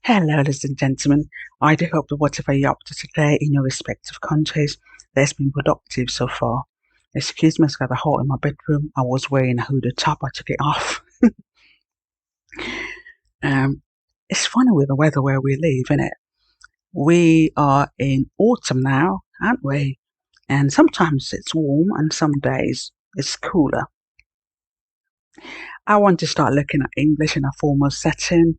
Hello, ladies and gentlemen. I do hope that whatever you're up to today in your respective countries, that's been productive so far. Excuse me, it's got a hole in my bedroom. I was wearing a hooded top. I took it off. Um, it's funny with the weather where we live, isn't it? We are in autumn now, aren't we? And sometimes it's warm, and some days it's cooler. I want to start looking at English in a formal setting.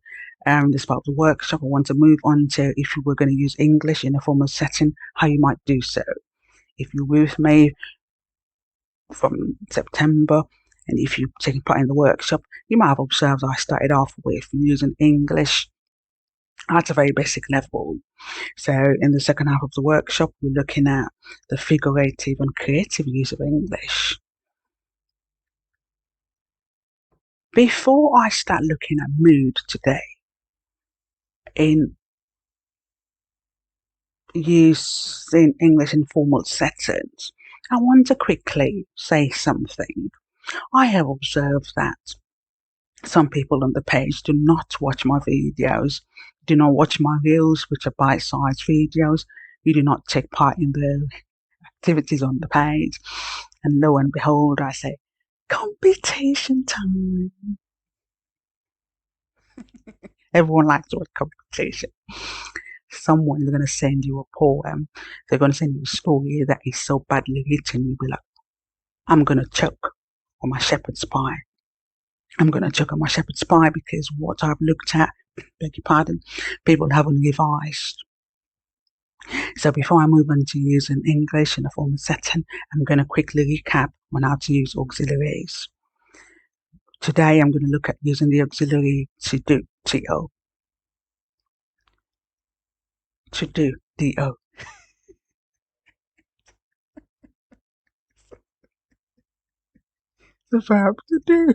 This part of the workshop, I want to move on to if you were going to use English in a formal setting, how you might do so. If you're with me from September, and if you're taking part in the workshop, you might have observed I started off with using English at a very basic level. So in the second half of the workshop, we're looking at the figurative and creative use of English. Before I start looking at mood today, in using English in formal settings, I want to quickly say something. I have observed that some people on the page do not watch my videos, do not watch my reels, which are bite-sized videos. You do not take part in the activities on the page. And lo and behold, I say, competition time. Everyone likes the word competition. Someone is going to send you a poem. They're going to send you a story that is so badly written, you'll be like, I'm going to choke on my shepherd's pie. I'm going to choke on my shepherd's pie because what I've looked at, beg your pardon, people haven't revised. So before I move on to using English in a formal setting, I'm going to quickly recap on how to use auxiliaries. Today I'm going to look at using the auxiliary to do, T-O. To do, D-O. The verb to do.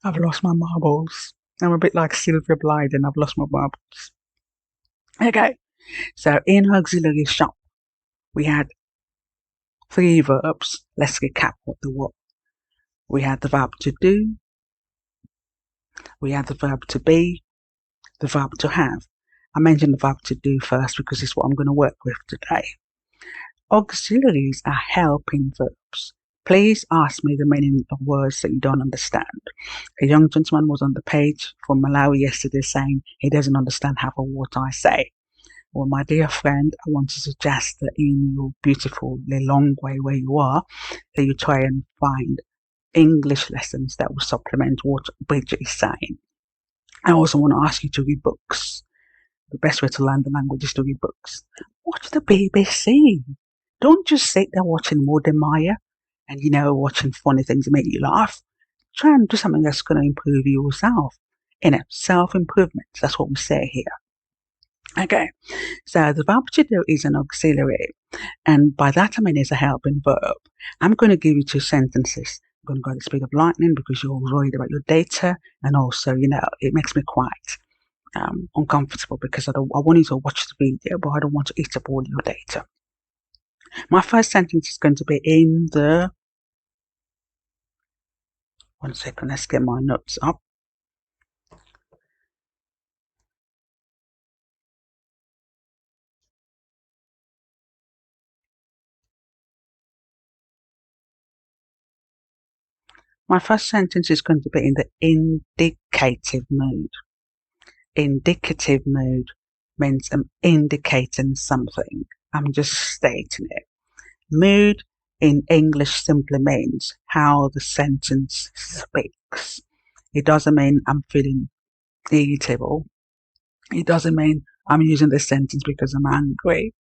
I've lost my marbles. I'm a bit like Sylvia Blythe and I've lost my marbles. Okay, so in auxiliary shop, we had three verbs. Let's recap what they were. We had the verb to do, we had the verb to be, the verb to have. I mentioned the verb to do first because it's what I'm going to work with today. Auxiliaries are helping verbs. Please ask me the meaning of words that you don't understand. A young gentleman was on the page from Malawi yesterday saying he doesn't understand half of what I say. Well, my dear friend, I want to suggest that in your beautiful long way where you are, that you try and find English lessons that will supplement what Bridget is saying. I also want to ask you to read books. The best way to learn the language is to read books. Watch the BBC. Don't just sit there watching Maya and, watching funny things that make you laugh. Try and do something that's going to improve yourself. Self-improvement. That's what we say here. Okay, so the verb to do is an auxiliary, and by that I mean it's a helping verb. I'm going to give you two sentences. I'm going to go at the speed of lightning because you're worried about your data, and also, it makes me quite uncomfortable because I want you to watch the video, but I don't want to eat up all your data. My first sentence is going to be in the... One second, let's get my notes up. My first sentence is going to be in the indicative mood. Indicative mood means I'm indicating something. I'm just stating it. Mood in English simply means how the sentence speaks. It doesn't mean I'm feeling irritable. It doesn't mean I'm using this sentence because I'm angry.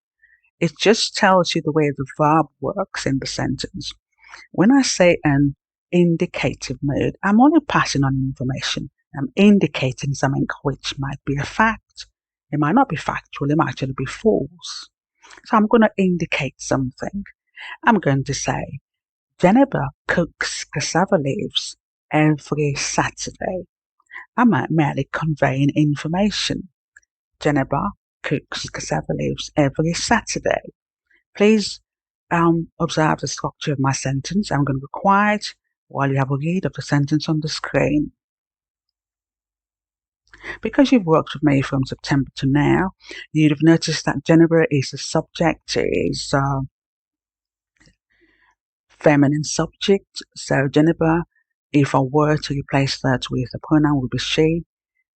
It just tells you the way the verb works in the sentence. When I say an indicative mood, I'm only passing on information. I'm indicating something which might be a fact. It might not be factual, it might actually be false. So I'm going to indicate something. I'm going to say, Jennifer cooks cassava leaves every Saturday. I'm merely conveying information. Jennifer cooks cassava leaves every Saturday. Please observe the structure of my sentence. I'm going to be quiet while you have a read of the sentence on the screen. Because you've worked with me from September to now, you'd have noticed that Jennifer is the subject, is feminine subject. So Jennifer, if I were to replace that with a pronoun, would be she.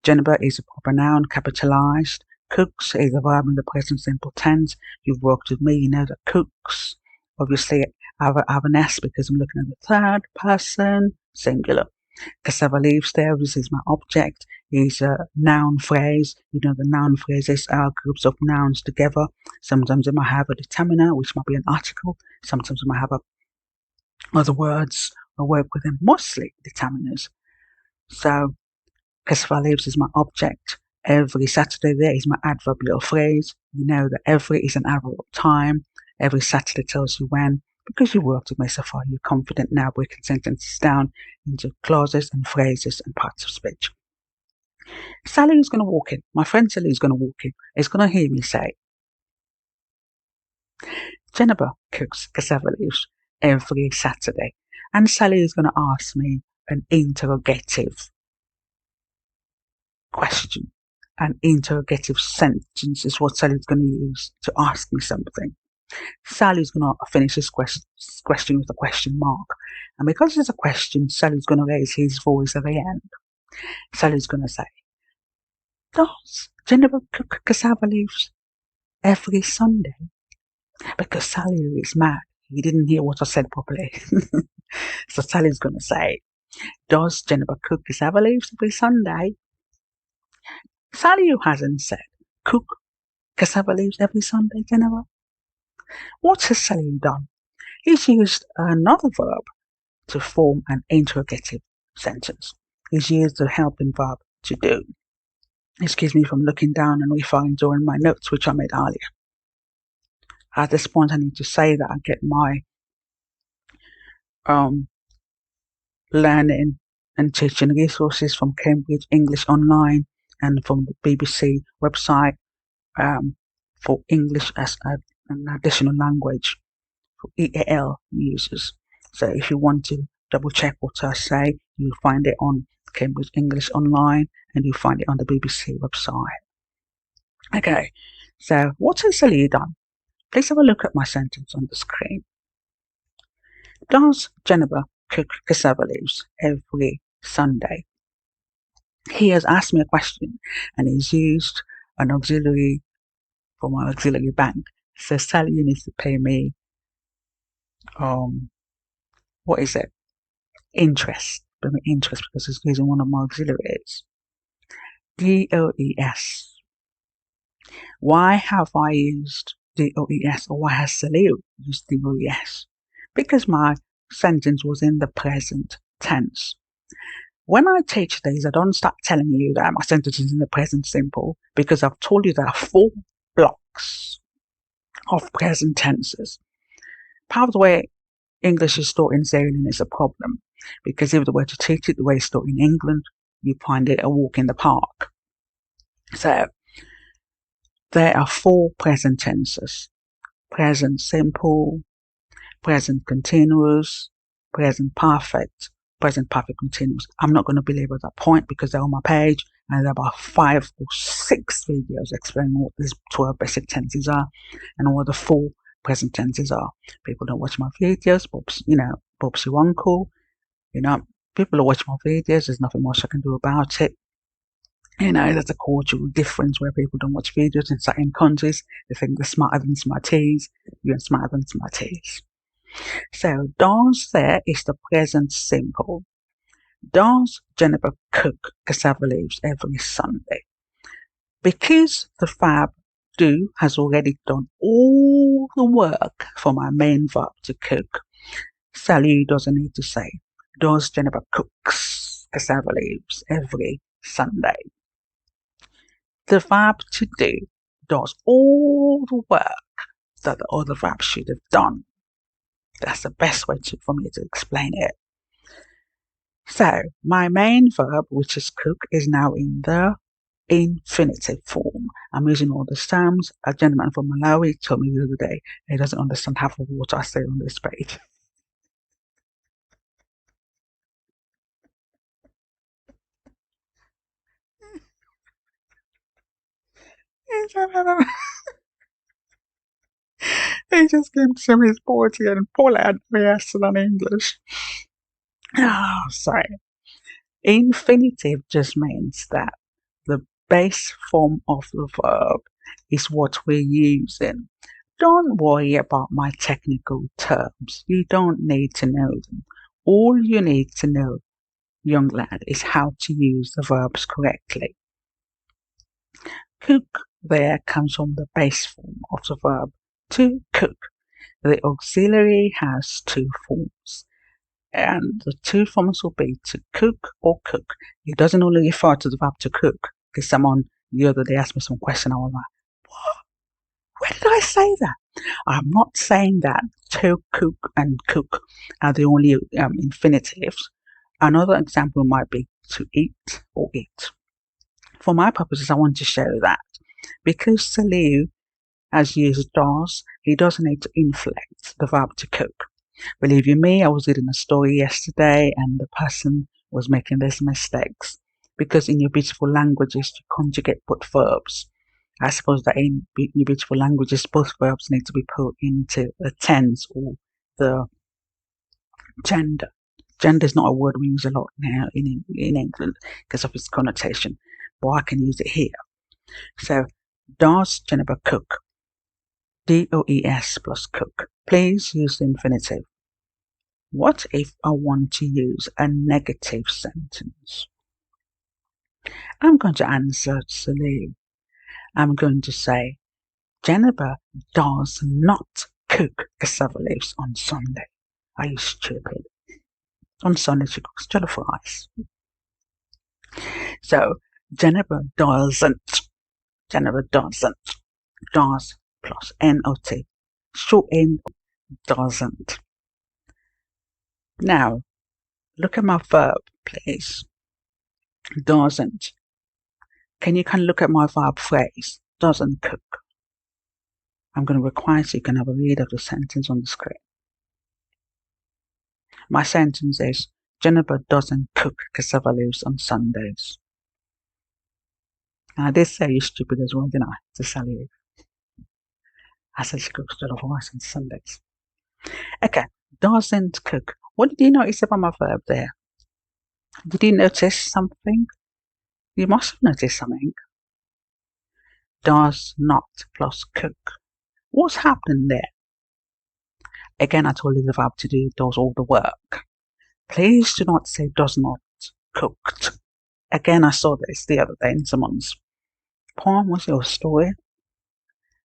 Jennifer is a proper noun, capitalized. Cooks is a verb in the present simple tense. You've worked with me, you know that cooks. Obviously, I have an S because I'm looking at the third person, singular. Cassava leaves there, this is my object, is a noun phrase. You know, the noun phrases are groups of nouns together. Sometimes it might have a determiner, which might be an article. Sometimes it might have other words or work with them, mostly determiners. So, cassava leaves is my object. Every Saturday there is my adverbial phrase. You know that every is an adverb of time. Every Saturday tells you when. Because you worked with me so far, you're confident now breaking sentences down into clauses and phrases and parts of speech. Sally is going to walk in. My friend Sally is going to walk in. Is going to hear me say, Jennifer cooks cassava leaves every Saturday. And Sally is going to ask me an interrogative question. An interrogative sentence is what Sally's going to use to ask me something. Sally's going to finish this question with a question mark. And because it's a question, Sally's going to raise his voice at the end. Sally's going to say, does Jennifer cook cassava leaves every Sunday? Because Sally is mad. He didn't hear what I said properly. So Sally's going to say, does Jennifer cook cassava leaves every Sunday? Sally, who hasn't said, cook cassava leaves every Sunday, Jennifer? What has Sally done? He's used another verb to form an interrogative sentence. He's used the helping verb to do. Excuse me from looking down and referring during my notes, which I made earlier. At this point, I need to say that I get my learning and teaching resources from Cambridge English Online and from the BBC website for English as an additional language for EAL users. So if you want to double check what I say, you'll find it on Cambridge English Online and you'll find it on the BBC website. Okay, so what has Celia done? Please have a look at my sentence on the screen. Does Jennifer cook cassava leaves every Sunday? He has asked me a question and he's used an auxiliary from my auxiliary bank. So Sally needs to pay me what is it? Interest. Pay me interest because he's using one of my auxiliaries. DOES. Why have I used DOES or why has Sally used DOES? Because my sentence was in the present tense. When I teach these, I don't start telling you that my sentence is in the present simple because I've told you there are 4 blocks of present tenses. Part of the way English is taught in Zealand is a problem because if they were to teach it the way it's taught in England, you find it a walk in the park. So there are 4 present tenses: present simple, present continuous, present perfect continuous. I'm not going to belabor that point because they're on my page and there are about 5 or 6 videos explaining what these 12 basic tenses are and what the 4 present tenses are. People don't watch my videos, Bob's your uncle. People who watch my videos, there's nothing much I can do about it. There's a cultural difference where people don't watch videos in certain countries. They think they're smarter than smarties. You're smarter than smarties. So, does there is the present simple. Does Jennifer cook cassava leaves every Sunday? Because the verb do has already done all the work for my main verb to cook, Sally doesn't need to say, does Jennifer cooks cassava leaves every Sunday? The verb to do does all the work that the other verb should have done. That's the best way for me to explain it. So, my main verb, which is cook, is now in the infinitive form. I'm using all the terms. A gentleman from Malawi told me the other day he doesn't understand half of what I say on this page. He just came to his party and Paul had rehearsal in English. Oh, sorry. Infinitive just means that the base form of the verb is what we're using. Don't worry about my technical terms. You don't need to know them. All you need to know, young lad, is how to use the verbs correctly. Cook there comes from the base form of the verb to cook. The auxiliary has two forms, and the two forms will be to cook or cook. It doesn't only refer to the verb to cook, because someone the other day asked me some question. I was like, what? Where did I say that? I'm not saying that to cook and cook are the only infinitives. Another example might be to eat or eat. For my purposes, I want to show that because Salih has used does, he doesn't need to inflect the verb to cook. Believe you me, I was reading a story yesterday and the person was making these mistakes because in your beautiful languages you conjugate both verbs. I suppose that in your beautiful languages both verbs need to be put into the tense or the gender. Gender is not a word we use a lot now in England because of its connotation, but I can use it here. So, does Jennifer cook? DOES plus cook. Please use the infinitive. What if I want to use a negative sentence? I'm going to answer Salih. I'm going to say, Jennifer does not cook cassava leaves on Sunday. Are you stupid? On Sunday she cooks jollof rice. So, Jennifer doesn't. Jennifer doesn't. Does plus not. Short end doesn't. Now, look at my verb, please. Doesn't. Can you look at my verb phrase? Doesn't cook. I'm going to require so you can have a read of the sentence on the screen. My sentence is, Jennifer doesn't cook cassava leaves on Sundays. And I did say you're stupid as well, didn't I? To Sally. I said she cooks jollof rice on Sundays. Okay, doesn't cook. What did you notice about my verb there? Did you notice something? You must have noticed something. Does not plus cook. What's happening there? Again, I told you the verb to do does all the work. Please do not say does not cooked. Again, I saw this the other day in someone's poem. What's your story?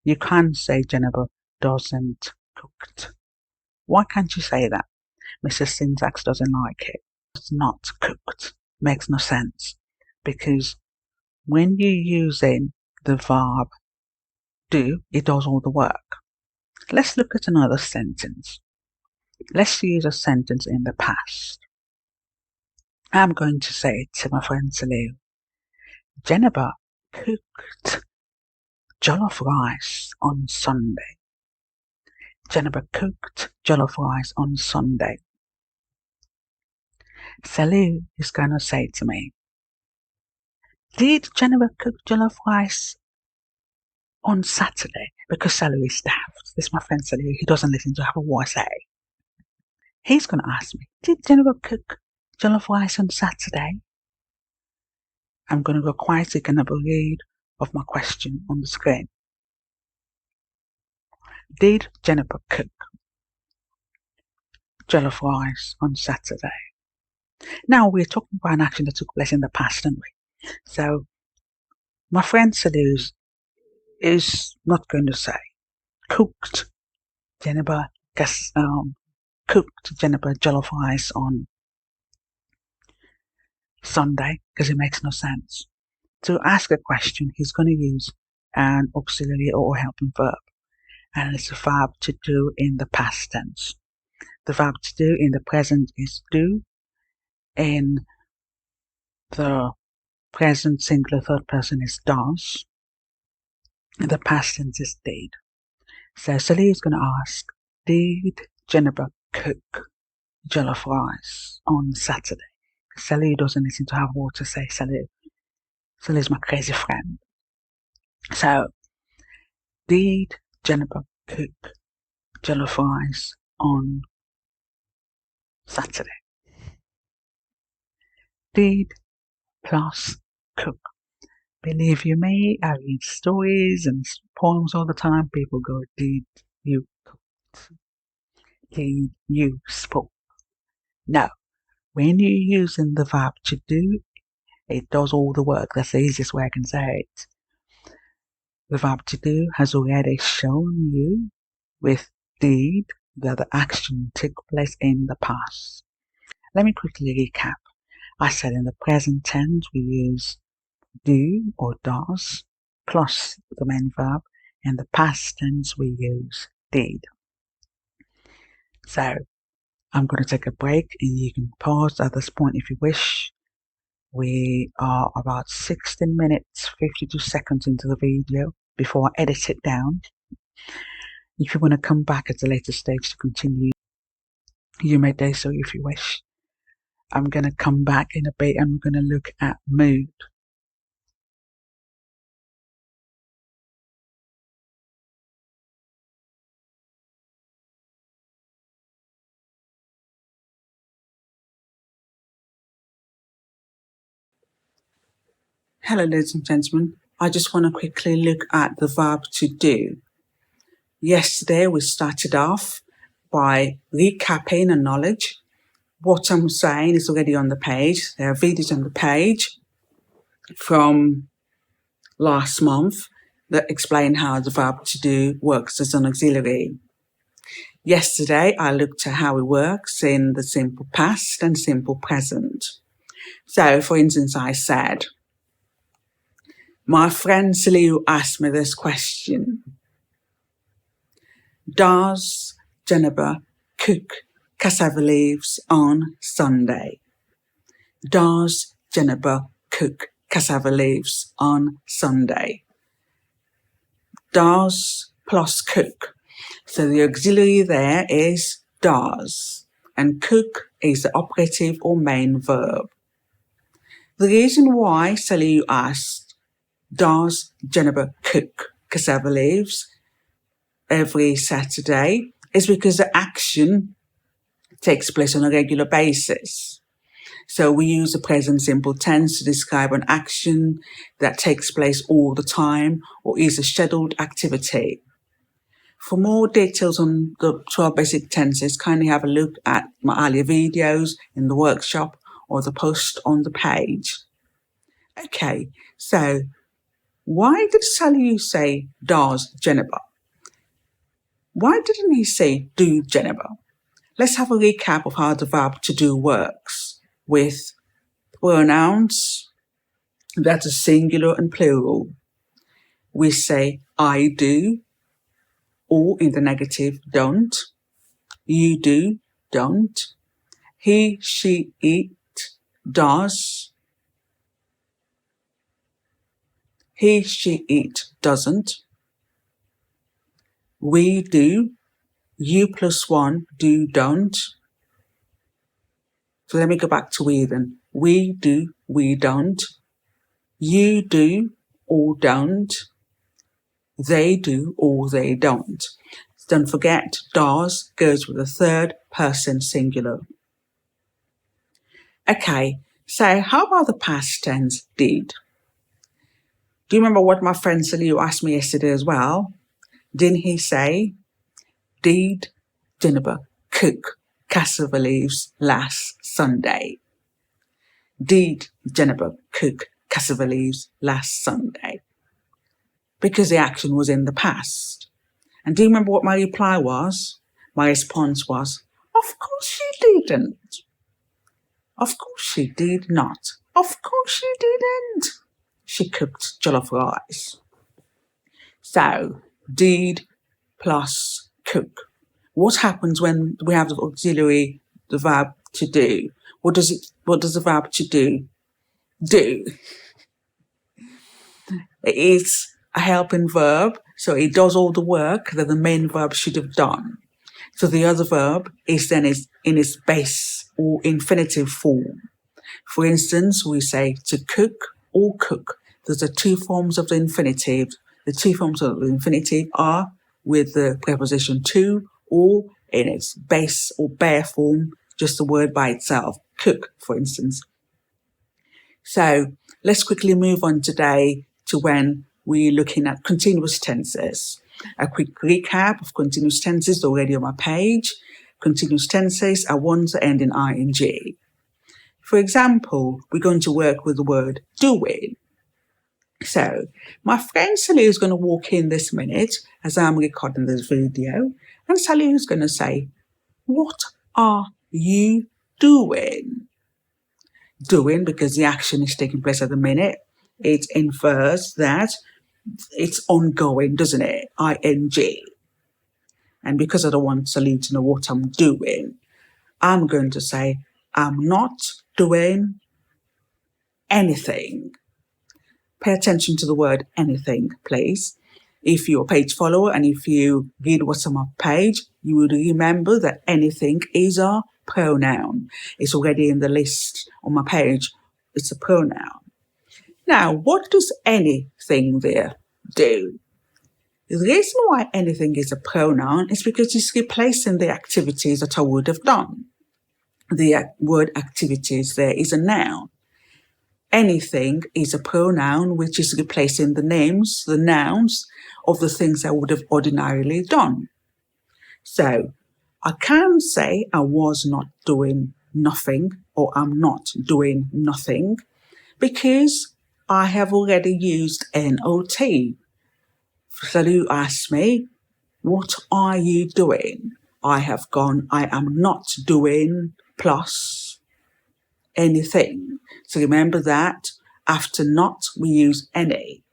You can't say Jennifer doesn't cooked. Why can't you say that? Mrs. Syntax doesn't like it. It's not cooked. Makes no sense. Because when you're using the verb do, it does all the work. Let's look at another sentence. Let's use a sentence in the past. I'm going to say to my friend Salil, Jennifer cooked jollof rice on Sunday. Jennifer cooked jollof rice on Sunday. Salil is going to say to me, did Jennifer cook jollof rice on Saturday? Because Salil is daft. This is my friend Salil. He doesn't listen to what I say. He's going to ask me, did Jennifer cook jollof rice on Saturday? I'm going to go quiet so you can have a read of my question on the screen. Did Jennifer cook jollof rice on Saturday? Now we're talking about an action that took place in the past, aren't we? So my friend Salil is not going to say cooked Jennifer cooked Jennifer jollof rice on Sunday because it makes no sense. To ask a question, he's going to use an auxiliary or helping verb, and it's a verb to do in the past tense. The verb to do in the present is do. In the present singular third person is does. And the past tense is did. So Salih is going to ask, did Jennifer cook jollof rice on Saturday? Salih doesn't listen to have what to say. Salih is my crazy friend. So Did Jennifer cook jollof rice on Saturday? Did plus cook. Believe you me, I read stories and poems all the time. People go, did you cook? Did you spoke? No. When you're using the verb to do, it does all the work. That's the easiest way I can say it. The verb to do has already shown you with did that the action took place in the past. Let me quickly recap. I said in the present tense we use do or does plus the main verb. In the past tense we use did. So I'm going to take a break and you can pause at this point if you wish. We are about 16 minutes 52 seconds into the video before I edit it down. If you want to come back at a later stage to continue, you may do so if you wish. I'm going to come back in a bit and we're going to look at mood. Hello ladies and gentlemen, I just want to quickly look at the verb to do. Yesterday we started off by recapping a knowledge. What I'm saying is already on the page. There are videos on the page from last month that explain how the verb to do works as an auxiliary. Yesterday I looked at how it works in the simple past and simple present. So for instance I said, my friend Saliu asked me this question. Does Jennifer cook cassava leaves on Sunday? Does Jennifer cook cassava leaves on Sunday? Does plus cook. So the auxiliary there is does, and cook is the operative or main verb. The reason why Saliu asked, does Jennifer cook cassava leaves every Saturday, is because the action takes place on a regular basis. So we use the present simple tense to describe an action that takes place all the time or is a scheduled activity. For more details on the 12 basic tenses, kindly have a look at my earlier videos in the workshop or the post on the page. Okay, so why did Saliu say does Jennifer? Why didn't he say do Jennifer? Let's have a recap of how the verb to do works with pronouns that are singular and plural. We say I do, or in the negative, don't. You do, don't. He, she, it, does. He, she, it doesn't. We do. You plus one, do, don't. So let me go back to we then. We do, we don't. You do or don't. They do or they don't. Don't forget, does goes with the third person singular. Okay, so how about the past tense did? Do you remember what my friend Saliu asked me yesterday as well? Didn't he say, did Jennifer cook cassava leaves last Sunday? Did Jennifer cook cassava leaves last Sunday? Because the action was in the past. And do you remember what my reply was? My response was, of course she didn't. Of course she did not. Of course she didn't. She cooked jollof rice. So, did plus cook. What happens when we have the auxiliary, the verb to do? What does the verb to do? It is a helping verb, so it does all the work that the main verb should have done. So the other verb is then in its base or infinitive form. For instance, we say to cook or cook. Those are two forms of the infinitive The two forms of the infinitive are with the preposition to, or in its base or bare form, just the word by itself. Cook, for instance. So let's quickly move on today to when we're looking at continuous tenses. A quick recap of continuous tenses already on my page. Continuous tenses are ones that end in ing. For example, we're going to work with the word doing. So my friend Sally is going to walk in this minute as I'm recording this video, and Sally is going to say, "What are you doing?" Doing, because the action is taking place at the minute, it infers that it's ongoing, doesn't it? ing. And because I don't want Sally to know what I'm doing, I'm going to say, "I'm not doing anything." Pay attention to the word anything, please. If you're a page follower and if you read what's on my page, you would remember that anything is a pronoun. It's already in the list on my page. It's a pronoun. Now, what does anything there do? The reason why anything is a pronoun is because it's replacing the activities that I would have done. The word activities there is a noun. Anything is a pronoun which is replacing the names, the nouns of the things I would have ordinarily done. So I can say I was not doing nothing, or I'm not doing nothing, because I have already used not. So you ask me, "What are you doing?" I have gone, "I am not doing," plus anything. So remember that after not, we use any.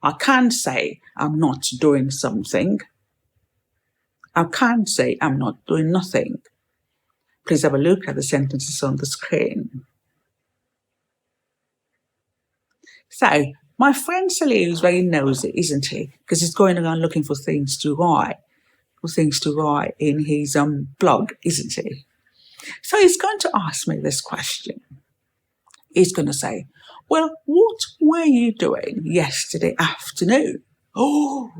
I can't say I'm not doing something. I can't say I'm not doing nothing. Please have a look at the sentences on the screen. So my friend Sally is very nosy, isn't he? Because he's going around looking for things to write, in his blog, isn't he? So he's going to ask me this question. He's going to say, "Well, what were you doing yesterday afternoon?" Oh,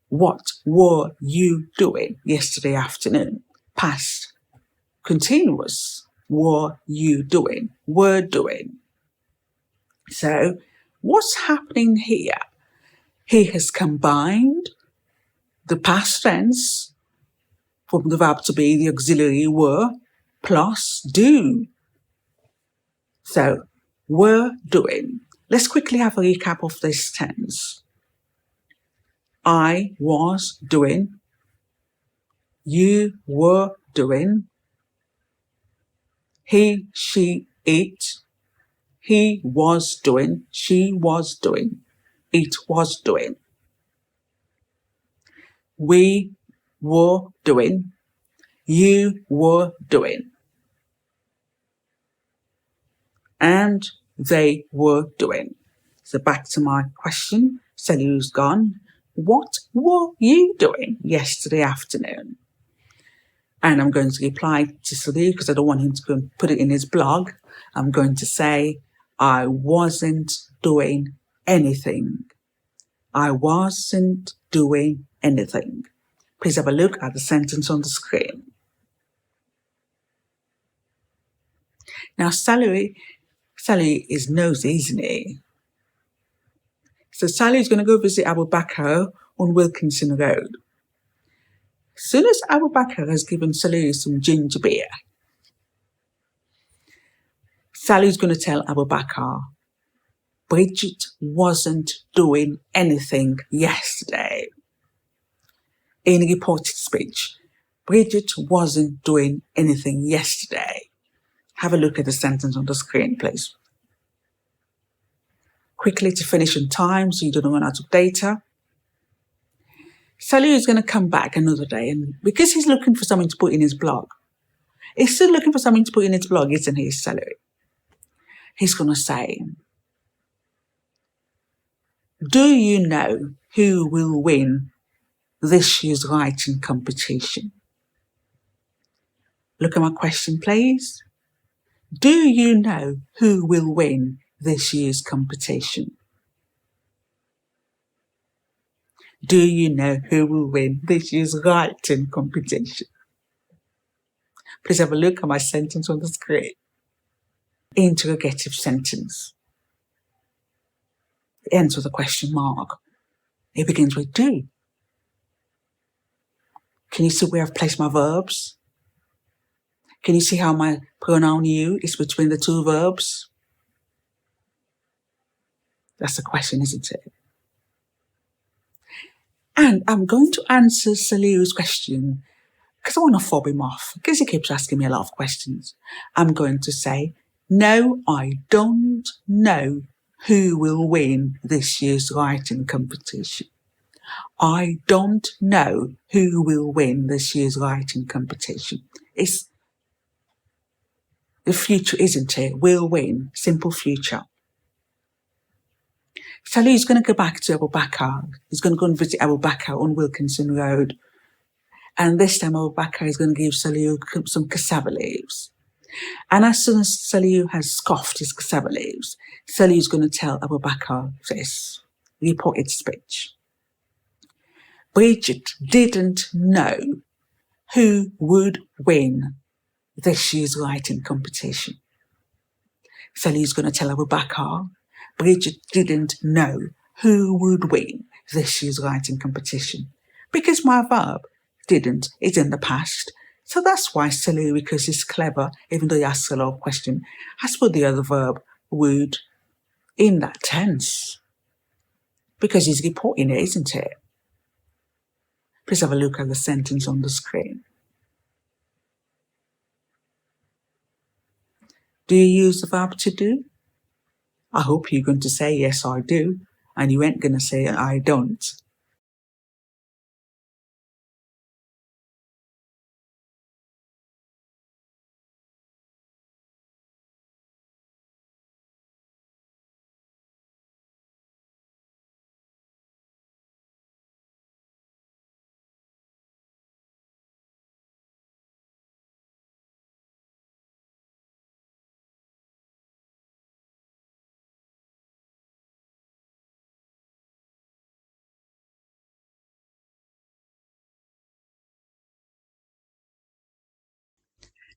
what were you doing yesterday afternoon? Past continuous. Were you doing? Were doing. So what's happening here? He has combined the past tense from the verb to be, the auxiliary were, plus do. So were doing. Let's quickly have a recap of this tense. I was doing. You were doing. He, she, it. He was doing. She was doing. It was doing. We were doing. You were doing. And they were doing. So back to my question. Sally's gone. What were you doing yesterday afternoon? And I'm going to reply to Sally because I don't want him to go and put it in his blog. I'm going to say, I wasn't doing anything. I wasn't doing anything. Please have a look at the sentence on the screen. Now, Sally is nosy, isn't he? So Sally is going to go visit Abu Bakr on Wilkinson Road. As soon as Abu Bakr has given Sally some ginger beer, Sally's going to tell Abu Bakr, Bridget wasn't doing anything yesterday. In a reported speech, Bridget wasn't doing anything yesterday. Have a look at the sentence on the screen, please. Quickly to finish on time so you don't run out of data. Sally is going to come back another day, and because he's looking for something to put in his blog, he's still looking for something to put in his blog, isn't he, Sally? He's going to say, do you know who will win this year's writing competition? Look at my question, please. Do you know who will win this year's competition? Do you know who will win this year's writing competition? Please have a look at my sentence on the screen. Interrogative sentence. It ends with a question mark. It begins with do. Can you see where I've placed my verbs? Can you see how my pronoun you is between the two verbs? That's the question, isn't it? And I'm going to answer Saliu's question because I want to fob him off because he keeps asking me a lot of questions. I'm going to say, no, I don't know who will win this year's writing competition. I don't know who will win this year's writing competition. It's the future, isn't it? Will win. Simple future. Saliu's going to go back to Abu Bakr. He's going to go and visit Abu Bakr on Wilkinson Road. And this time Abu Bakr is going to give Saliu some cassava leaves. And as soon as Saliu has scoffed his cassava leaves, Saliu's going to tell Abu Bakr this reported speech. Bridget didn't know who would win this year's writing competition. Saliu's going to tell Abu Bakr, Bridget didn't know who would win this year's writing competition. Because my verb, didn't, is in the past. So that's why Saliu, because he's clever, even though he asks a lot of questions, has put the other verb, would, in that tense. Because he's reporting it, isn't it? Please have a look at the sentence on the screen. Do you use the verb to do? I hope you're going to say, yes, I do. And you ain't going to say, I don't.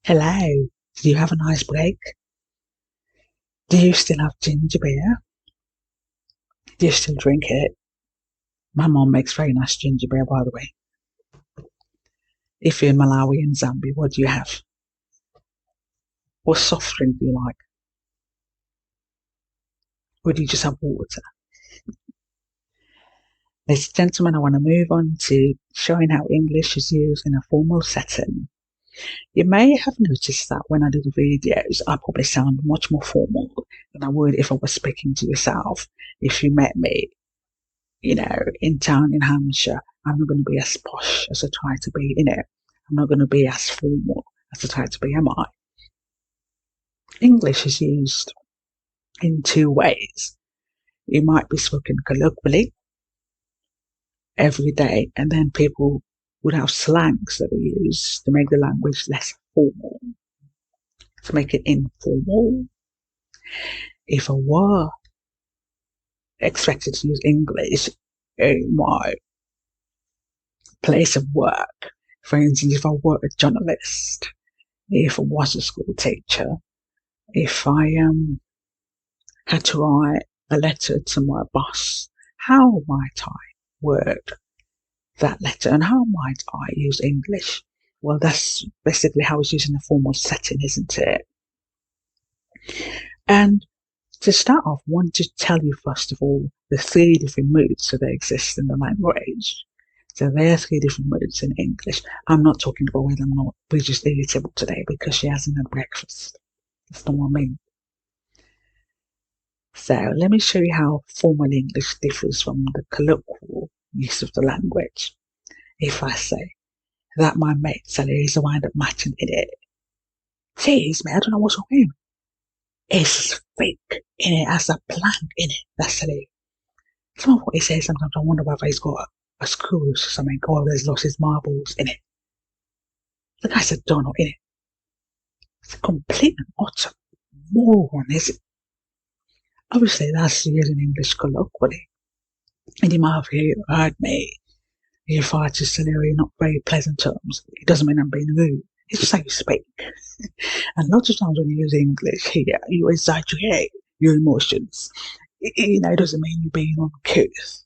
Hello. Do you have a nice break? Do you still have ginger beer? Do you still drink it? My mom makes very nice ginger beer, by the way. If you're in Malawi and Zambia, what do you have? What soft drink do you like? Or do you just have water? Ladies and gentlemen, I want to move on to showing how English is used in a formal setting. You may have noticed that when I do the videos, I probably sound much more formal than I would if I was speaking to yourself. If you met me, in town in Hampshire, I'm not going to be as posh as I try to be, I'm not going to be as formal as I try to be, am I? English is used in two ways. It might be spoken colloquially every day, and then people would have slangs that they use to make the language less formal, to make it informal. If I were expected to use English in my place of work, for instance, if I were a journalist, if I was a school teacher, if I had to write a letter to my boss, how might I word that letter and how might I use English? Well, that's basically how it's used in a formal setting, isn't it? And to start off, I want to tell you first of all the three different moods that exist in the language. So there are three different moods in English. I'm not talking about whether I'm not Bridget's irritable today because she hasn't had breakfast. That's not what I mean. So let me show you how formal English differs from the colloquial use of the language. If I say that my mate Sally is a wind up matching in it, jeez, man, I don't know what's wrong with him. It's fake in it, has a plank in it. That's Sally. Some of what he says sometimes I wonder whether he's got a screw or something, or there's lost his marbles in it. The guy's a donut in it. It's a complete and utter moron, is it? Obviously, that's using English colloquially. And you might have heard me if I just say in not very pleasant terms. It doesn't mean I'm being rude. It's just how you speak. And lots of times when you use English here, you exaggerate your emotions. It doesn't mean you're being uncouth.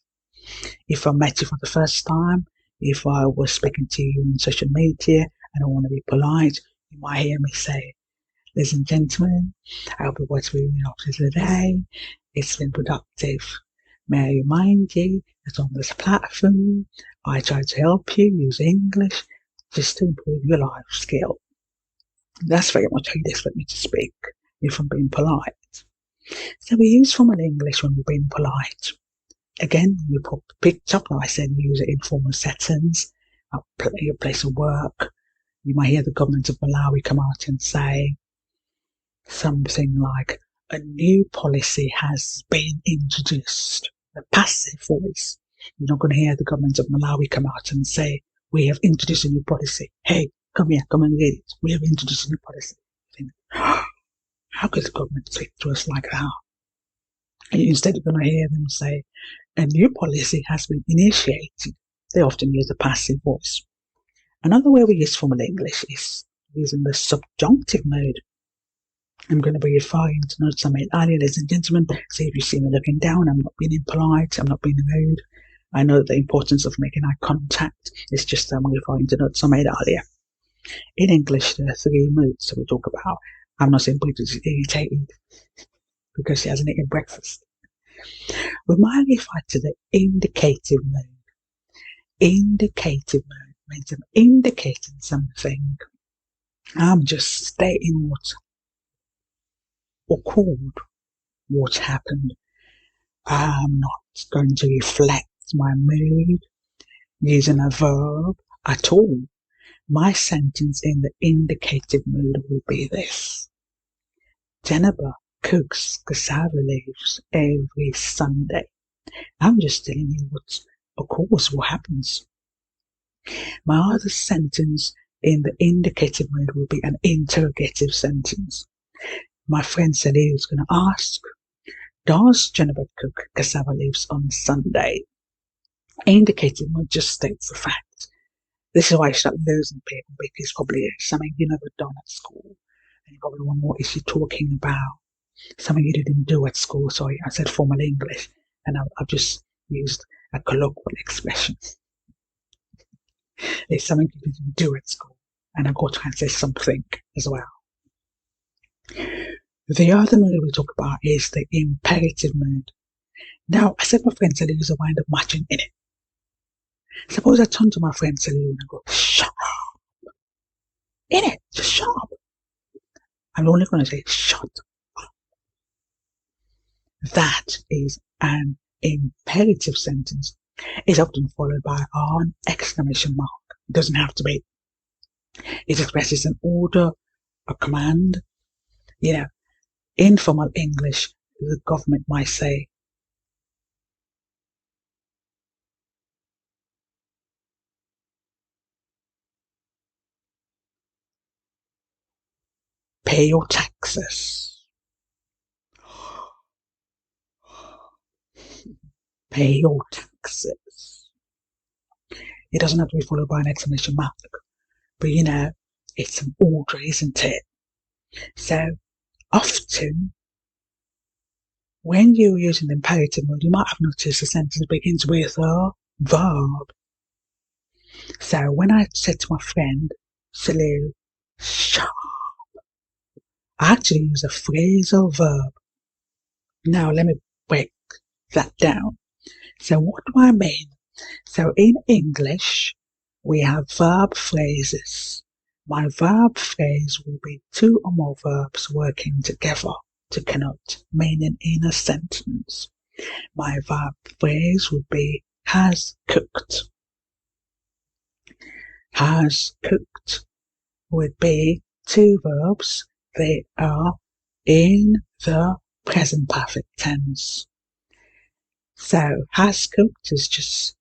If I met you for the first time, if I was speaking to you on social media and I want to be polite, you might hear me say, ladies and gentlemen, I hope the words we've been up to today. It's been productive. May I remind you that on this platform, I try to help you use English just to improve your life skill. That's very much how you'd expect me to speak if I'm being polite. So we use formal English when we're being polite. Again, you picked up, like I said, you use it in formal settings, at your place of work. You might hear the government of Malawi come out and say something like, a new policy has been introduced. The passive voice. You're not going to hear the government of Malawi come out and say, we have introduced a new policy. Hey, come here, come and get it. We have introduced a new policy. Think, how could the government speak to us like that? And instead, you're going to hear them say, a new policy has been initiated. They often use the passive voice. Another way we use formal English is using the subjunctive mode. I'm going to be referring to notes I made earlier, ladies and gentlemen. So if you see me looking down, I'm not being impolite, I'm not being rude. I know the importance of making eye contact. It's just that I'm referring to notes I made earlier. In English, there are three moods that we talk about. I'm not saying Bridget is irritated because she hasn't eaten breakfast. We might refer to the indicative mode. Indicative mode means I'm indicating something. I'm just stating what occurred, what happened. I'm not going to reflect my mood using a verb at all. My sentence in the indicative mood will be this. Jennifer cooks cassava leaves every Sunday. I'm just telling you what occurs, what happens. My other sentence in the indicative mood will be an interrogative sentence. My friend Celine is going to ask, does Jennifer cook cassava leaves on Sunday? Indicative mood just states the fact. This is why I start losing people, because probably it's something you never done at school. And you probably wonder, what is she talking about? Something you didn't do at school. So I said formal English, and I've just used a colloquial expression. It's something you didn't do at school, and I've got to try and say something as well. The other mood we talk about is the imperative mood. Now, I said my friend Celine is a wind up matching in it. Suppose I turn to my friend Celine and I go, shut up. In it, just shut up. I'm only going to say, shut up. That is an imperative sentence. It's often followed by an exclamation mark. It doesn't have to be. It expresses an order, a command. In formal English, the government might say, pay your taxes. Pay your taxes. It doesn't have to be followed by an exclamation mark. But it's an order, isn't it? So often, when you're using the imperative mode, you might have noticed the sentence begins with a verb. So when I said to my friend, Celine, shut up, I actually use a phrasal verb. Now let me break that down. So what do I mean? So in English, we have verb phrases. My verb phrase will be two or more verbs working together to connote meaning in a sentence. My verb phrase would be has cooked. Has cooked would be two verbs. They are in the present perfect tense. So has cooked is just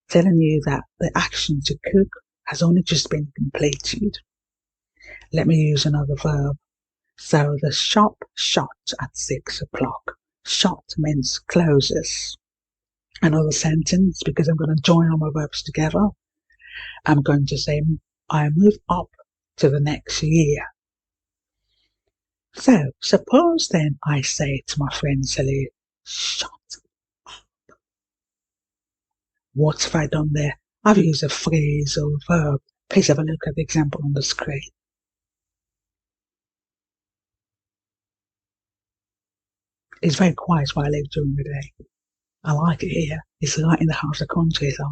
telling you that the action to cook has only just been completed. Let me use another verb. So the shop shut at 6 o'clock. Shut means closes. another sentence, because I'm going to join all my verbs together. I'm going to say, I move up to the next year. So, suppose then I say to my friend Sally, shut up. What have I done there? I've used a phrasal verb. Please have a look at the example on the screen. It's very quiet where I live during the day. I like it here. It's right in the heart of the countryside.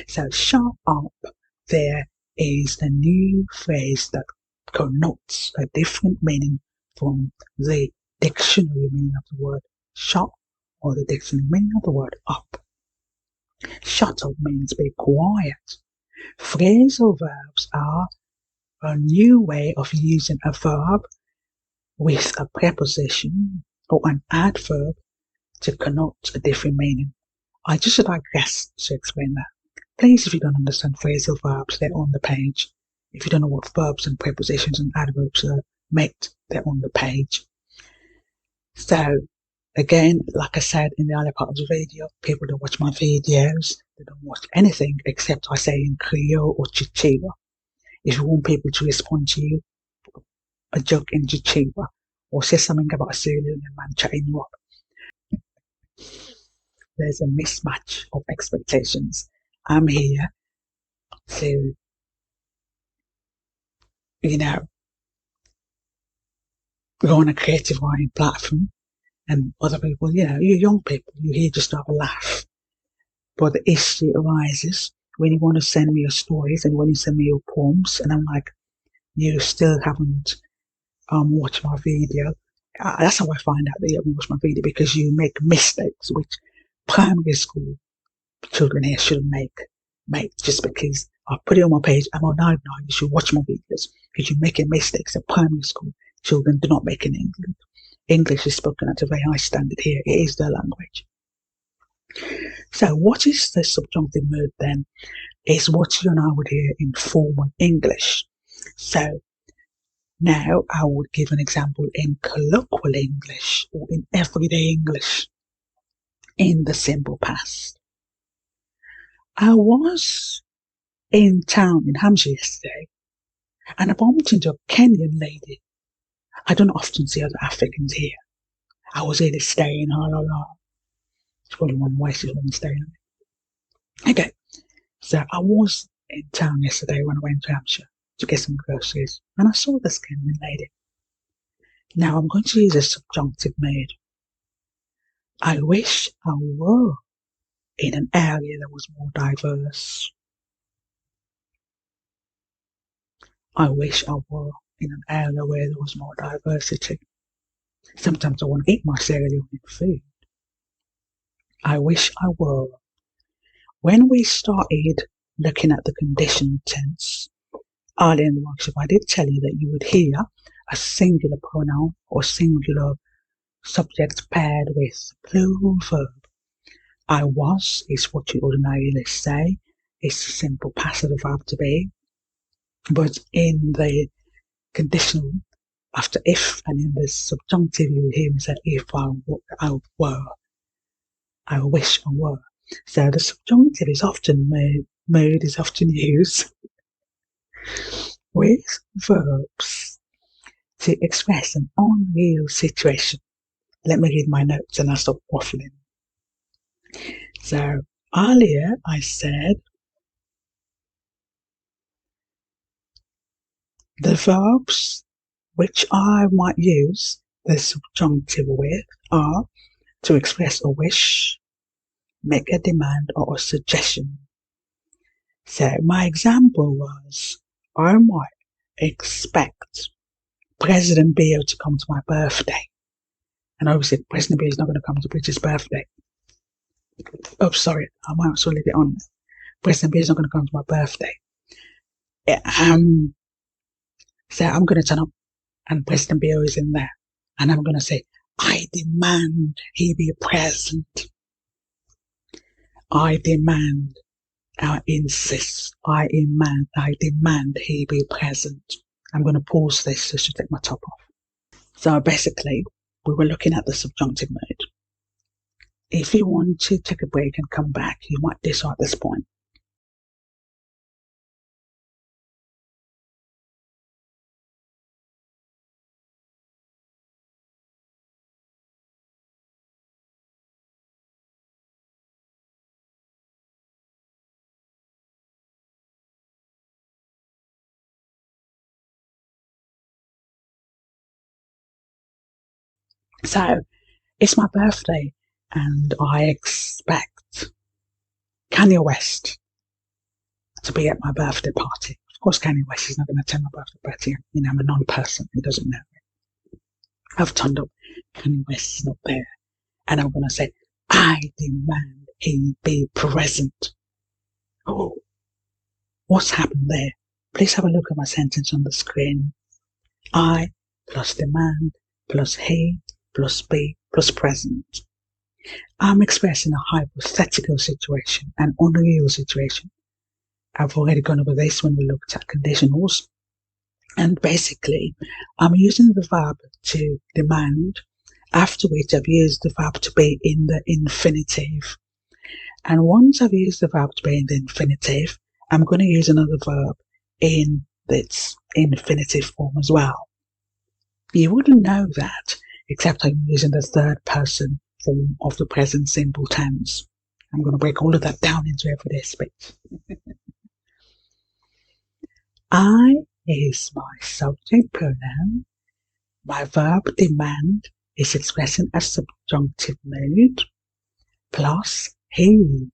So, shut up there is a new phrase that connotes a different meaning from the dictionary meaning of the word shut or the dictionary meaning of the word up. Shut up means be quiet. Phrasal verbs are a new way of using a verb with a preposition or an adverb to connote a different meaning. I just digress to explain that. Please, if you don't understand phrasal verbs, they're on the page. If you don't know what verbs and prepositions and adverbs are, mate, they're on the page. So, again, like I said in the earlier part of the video, people don't watch my videos. They don't watch anything except I say in Creole or Chichewa. If you want people to respond to you, a joke in Chichewa, or say something about a Sierra Leonean man chatting you up, there's a mismatch of expectations. I'm here to, go on a creative writing platform, and other people, you're young people, you're here just to have a laugh. But the issue arises when you want to send me your stories and when you send me your poems, and I'm like, you still haven't watched my video. That's how I find out that you haven't watched my video, because you make mistakes which primary school children here shouldn't make. Mate, just because I put it on my page, I'm on now, you should watch my videos, because you're making mistakes that primary school children do not make in England. English is spoken at a very high standard here. It is their language. So what is the subjunctive mood then? Is what you and I would hear in formal English. So now I would give an example in colloquial English or in everyday English in the simple past. I was in town in Hampshire yesterday and I bumped into a Kenyan lady. I don't often see other Africans here. I was really staying, It's probably one way she's want to stay. Okay, so I was in town yesterday when I went to Hampshire to get some groceries, and I saw this Kenyan lady. Now I'm going to use a subjunctive mood. I wish I were in an area that was more diverse. I wish I were in an area where there was more diversity. Sometimes I want to eat my Sierra Leonean food. I wish I were. When we started looking at the conditional tense earlier in the workshop, I did tell you that you would hear a singular pronoun or singular subject paired with plural verb. I was is what you ordinarily say. It's a simple passive verb to be. But in the conditional, after if, and in the subjunctive, you will hear me say, if I were. I wish I were. So the subjunctive is often mood is often used with verbs to express an unreal situation. Let me read my notes and I'll stop waffling. So earlier I said the verbs which I might use the subjunctive with are to express a wish, make a demand, or a suggestion. So my example was, I might expect President Bill to come to my birthday. And obviously President Bill is not going to come to Bridget's birthday. Oh, sorry, I might also leave it on. President Bill is not going to come to my birthday. So I'm going to turn up and President Bill is in there. And I'm going to say, I demand he be present. I demand, I insist, I demand he be present. I'm going to pause this just to take my top off. So basically, we were looking at the subjunctive mood. If you want to take a break and come back, you might do so at this point. So, it's my birthday, and I expect Kanye West to be at my birthday party. Of course, Kanye West is not going to attend my birthday party. You know, I'm a non-person. He doesn't know. I've turned up. Kanye West is not there. And I'm going to say, I demand he be present. Oh, what's happened there? Please have a look at my sentence on the screen. I plus demand plus he plus be plus present. I'm expressing a hypothetical situation, an unreal situation. I've already gone over this when we looked at conditionals. And basically, I'm using the verb to demand, after which I've used the verb to be in the infinitive. And once I've used the verb to be in the infinitive, I'm going to use another verb in its infinitive form as well. You wouldn't know that, except I'm using the third person form of the present simple tense. I'm going to break all of that down into everyday speech. I is my subject pronoun. My verb demand is expressing a subjunctive mood, plus he.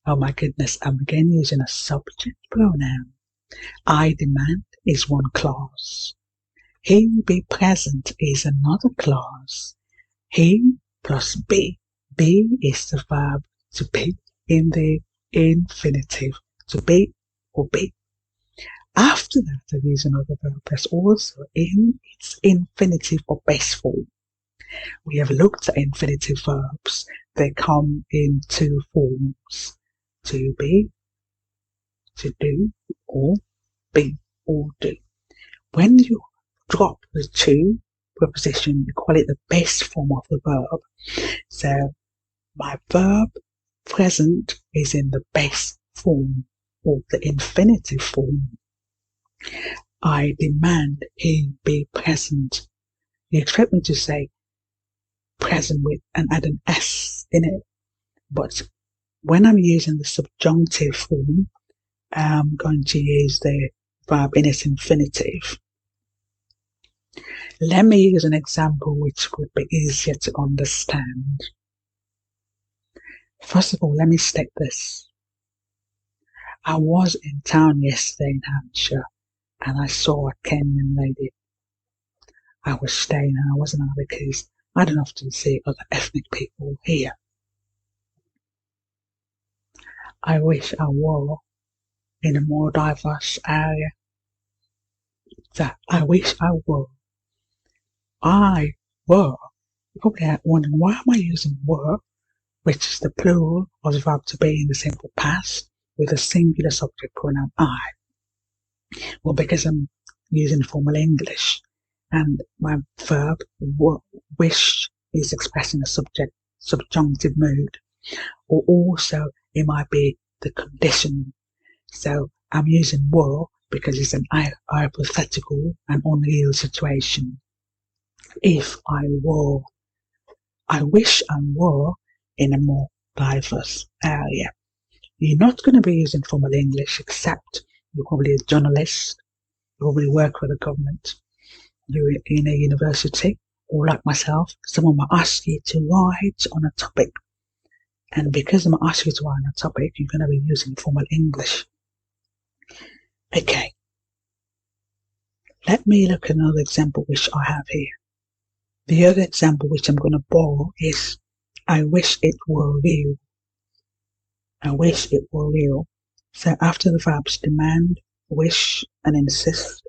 Oh my goodness, I'm again using a subject pronoun. I demand is one clause. He be present is another clause. He plus be. Be is the verb to be in the infinitive. To be or be. After that, I use another verb that's also in its infinitive or base form. We have looked at infinitive verbs. They come in two forms: to be, to do, or be or do. When you drop the to preposition, we call it the base form of the verb. So my verb present is in the base form or the infinitive form. I demand he be present. You expect me to say present with and add an S in it, but when I'm using the subjunctive form, I'm going to use the verb in its infinitive. Let me use an example which would be easier to understand. First of all, let me state this. I was in town yesterday in Hampshire and I saw a Kenyan lady. I was staying and I wasn't out because I don't often see other ethnic people here. I wish I were in a more diverse area. So I wish I were. I were. You're probably wondering, why am I using were, which is the plural of the verb to be in the simple past with a singular subject pronoun I? Well, because I'm using formal English and my verb wish is expressing a subjunctive mood, or also it might be the condition. So I'm using were because it's an hypothetical and unreal situation. If I were, I wish I were in a more diverse area. You're not going to be using formal English except you're probably a journalist, you probably work for the government, you're in a university, or like myself, someone might ask you to write on a topic. And because I'm asking you to write on a topic, you're going to be using formal English. Okay. Let me look at another example which I have here. The other example which I'm going to borrow is, I wish it were real. I wish it were real. So after the verbs demand, wish, and insist,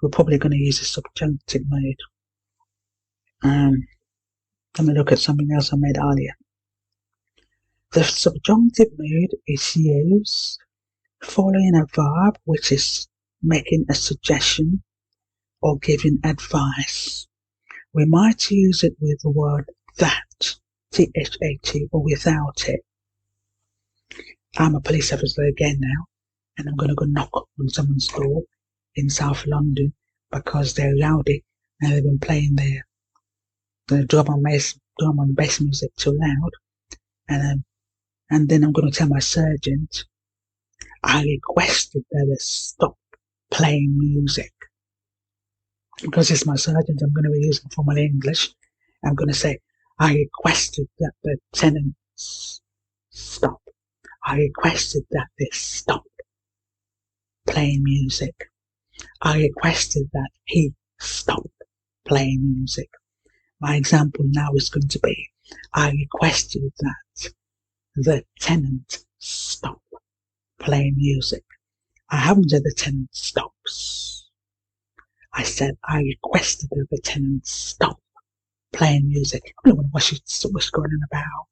we're probably going to use a subjunctive mode. Let me look at something else I made earlier. The subjunctive mood is used following a verb which is making a suggestion or giving advice. We might use it with the word that. THAT or without it. I'm a police officer again now, and I'm going to go knock on someone's door in South London because they're rowdy and they've been playing their drum and bass music too loud. And then I'm going to tell my sergeant I requested that they stop playing music. Because it's my sergeant, I'm going to be using formal English. I'm going to say, I requested that the tenants stop. I requested that they stop playing music. I requested that he stop playing music. My example now is going to be, I requested that the tenant stop playing music. I haven't said the tenant stops. I said I requested that the tenant stop playing music. I don't know what's going on about.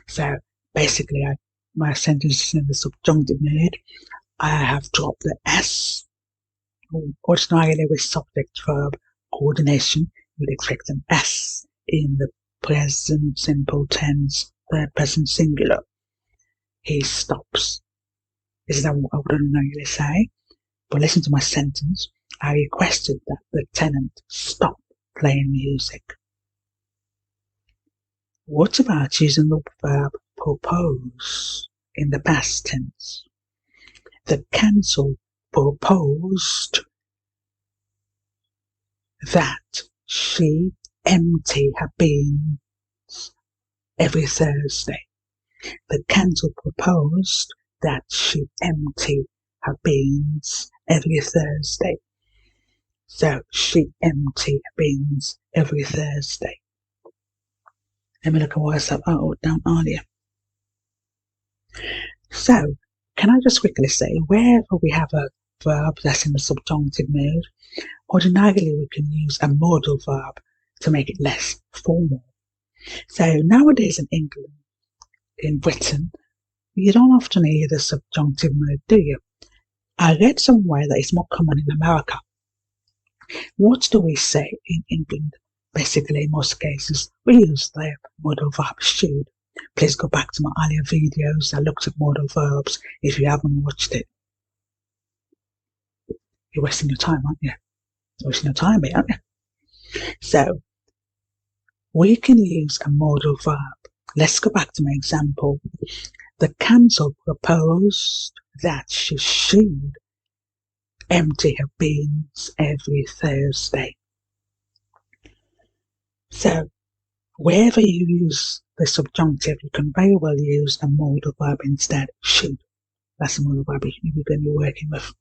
So basically, my sentence is in the subjunctive mood. I have dropped the S. Ordinarily with subject verb coordination, you'd expect an S in the present simple tense, third person singular. He stops. This is what I would ordinarily say. But listen to my sentence. I requested that the tenant stop playing music. What about using the verb propose in the past tense? The council proposed that she empty her bins every Thursday. The council proposed that she empty her bins every Thursday. So she empty her bins every Thursday. Let me look at what I wrote down earlier. So, can I just quickly say, wherever we have a verb that's in the subjunctive mood, ordinarily we can use a modal verb to make it less formal. So nowadays in England, in Britain, you don't often hear the subjunctive mood, do you? I read somewhere that it's more common in America. What do we say in England? Basically, in most cases, we use the modal verb should. Please go back to my earlier videos. I looked at modal verbs if you haven't watched it. You're wasting your time, aren't you? You're wasting your time, aren't you? So, we can use a modal verb. Let's go back to my example. The council proposed that she should empty her bins every Thursday. So, wherever you use the subjunctive, you can very well use a modal verb instead. Should. That's the modal verb you're going to be working with.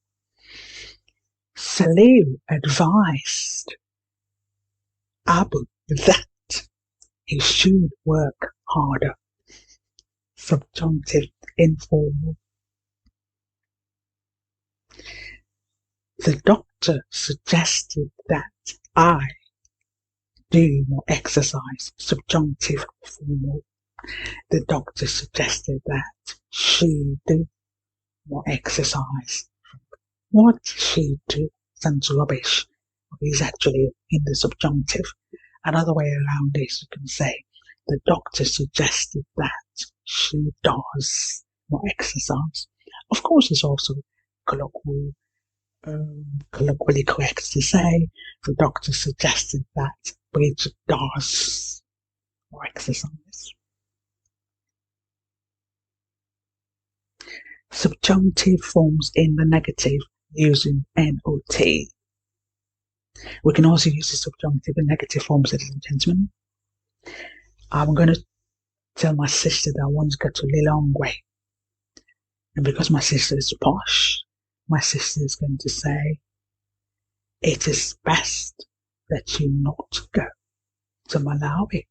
Salim advised Abu that he should work harder. Subjunctive, informal. The doctor suggested that I do more exercise. Subjunctive, formal. The doctor suggested that she do more exercise. What she do sounds rubbish. Is actually in the subjunctive. Another way around this, you can say, the doctor suggested that she does more exercise. Of course, it's also colloquially correct to say the doctor suggested that Bridget does more exercise. Subjunctive forms in the negative using not. We can also use the subjunctive in negative forms, ladies and gentlemen. I'm going to tell my sister that I want to go to Lilongwe. And because my sister is posh, my sister is going to say, it is best that you not go to Malawi.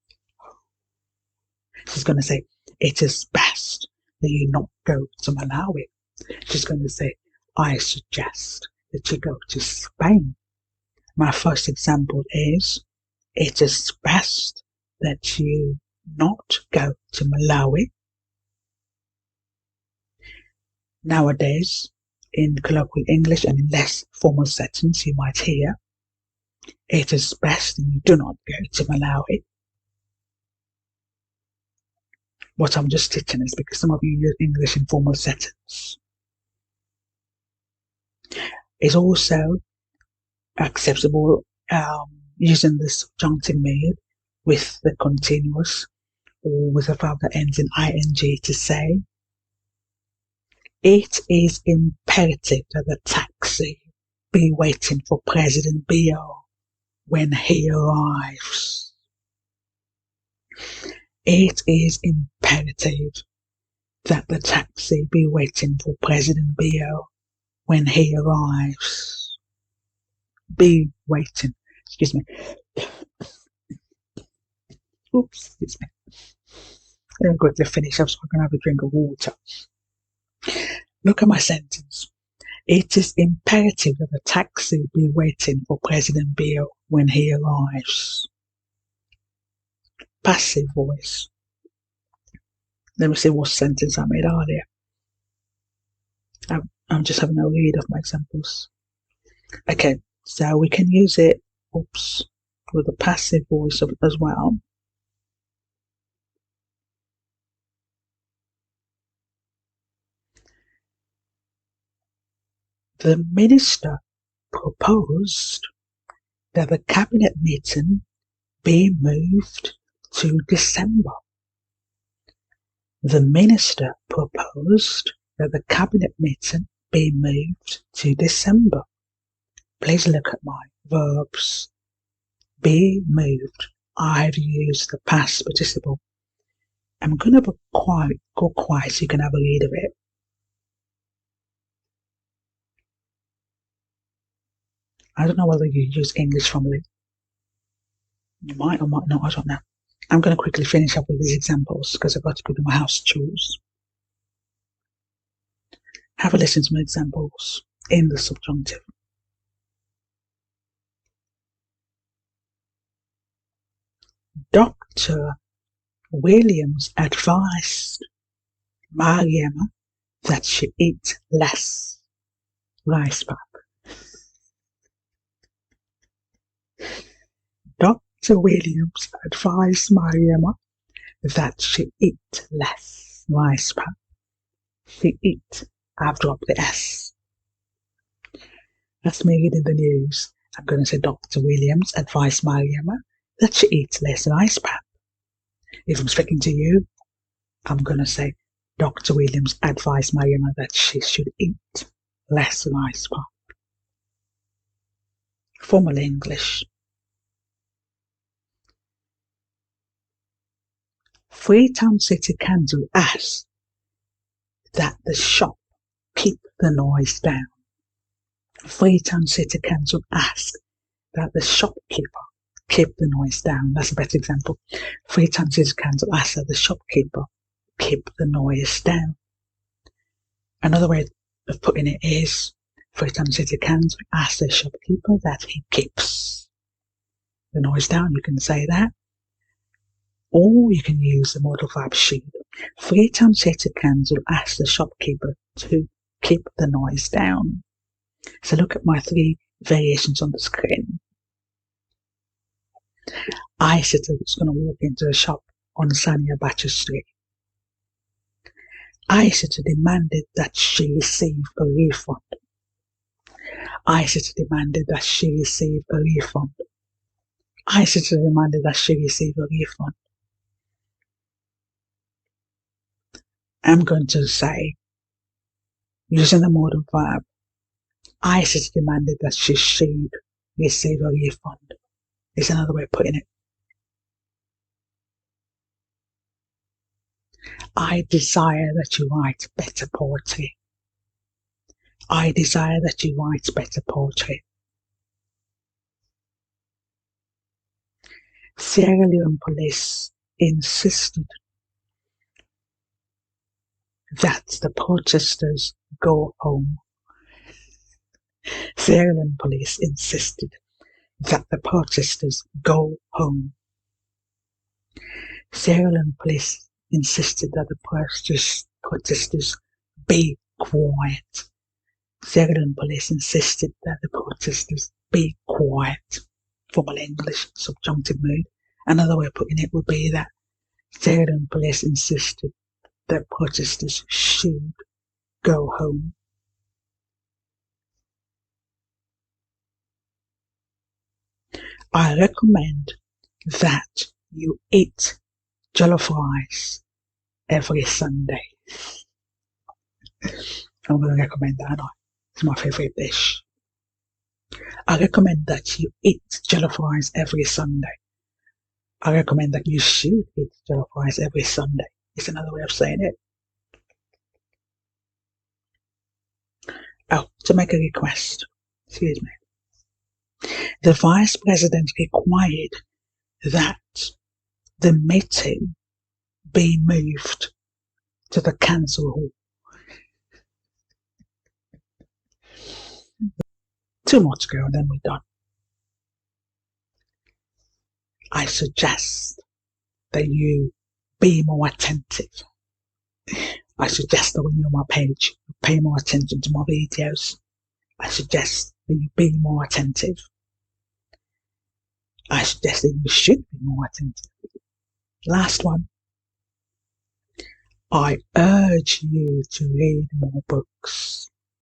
She's going to say, it is best that you not go to Malawi. She's going to say, I suggest that you go to Spain. My first example is, it is best that you not go to Malawi. Nowadays, in colloquial English and in less formal settings, you might hear, it is best that you do not go to Malawi. What I'm just teaching is because some of you use English in formal settings. It's also acceptable using the subjunctive mood with the continuous or with a verb that ends in ing to say, it is imperative that the taxi be waiting for President Bill when he arrives. It is imperative that the taxi be waiting for President Bill when he arrives. Be waiting. Excuse me. Oops, excuse me. Let me quickly finish up so I can have a drink of water. Look at my sentence. It is imperative that the taxi be waiting for President Bill when he arrives. Passive voice. Let me see what sentence I made earlier. I'm just having a read of my examples. Okay, so we can use it, with the passive voice as well. The minister proposed that the cabinet meeting be moved to December. The minister proposed that the cabinet meeting be moved to December. Please look at my verbs. Be moved. I've used the past participle. I'm going to go quiet so you can have a read of it. I don't know whether you use English formally. You might or might not, I don't know. I'm going to quickly finish up with these examples because I've got to go do my house chores. Have a listen to my examples in the subjunctive. Dr. Williams advised Mariama that she eat less rice pap. Dr. Williams advised Mariama that she eat less rice pap. She eat. I've dropped the S. That's me reading the news. I'm going to say Dr. Williams advised Mariama that she eats less rice pap. If I'm speaking to you, I'm going to say Dr. Williams advised Mariama that she should eat less rice pap. Formal English. Freetown City Council asked that the shop keep the noise down. Freetown City Council asked that the shopkeeper keep the noise down. That's a better example. Freetown City Council asked that the shopkeeper keep the noise down. Another way of putting it is Freetown City Council asked the shopkeeper that he keeps the noise down. You can say that. Or you can use the modal verb should. Freetown City Council asked the shopkeeper to keep the noise down. So look at my three variations on the screen. Isita was going to walk into a shop on Sanya Batcher Street. Isita demanded that she receive a refund. Isita demanded that she receive a refund. Isita demanded that she receive a refund. I'm going to say, using the modal verb, Isita demanded that she should receive a refund. Is another way of putting it. I desire that you write better poetry. I desire that you write better poetry. Sierra Leone police insisted that the protesters go home. Sierra Leone police insisted that the protesters go home. Sierra Leone police insisted that the protesters be quiet. Sierra Leone police insisted that the protesters be quiet. Formal English, subjunctive mood. Another way of putting it would be that Certain police insisted that protesters should go home. I recommend that you eat jollof rice every Sunday. I'm going to recommend that. It's my favorite dish. I recommend that you eat jollof rice every Sunday. I recommend that you should eat jollof rice every Sunday. It's another way of saying it. Oh, to make a request. Excuse me. The Vice President required that the meeting be moved to the council hall. 2 more to go and then we're done. I suggest that you be more attentive. I suggest that when you're on my page, you pay more attention to my videos. I suggest that you be more attentive. I suggest that you should be more attentive. Last one. I urge you to read more books.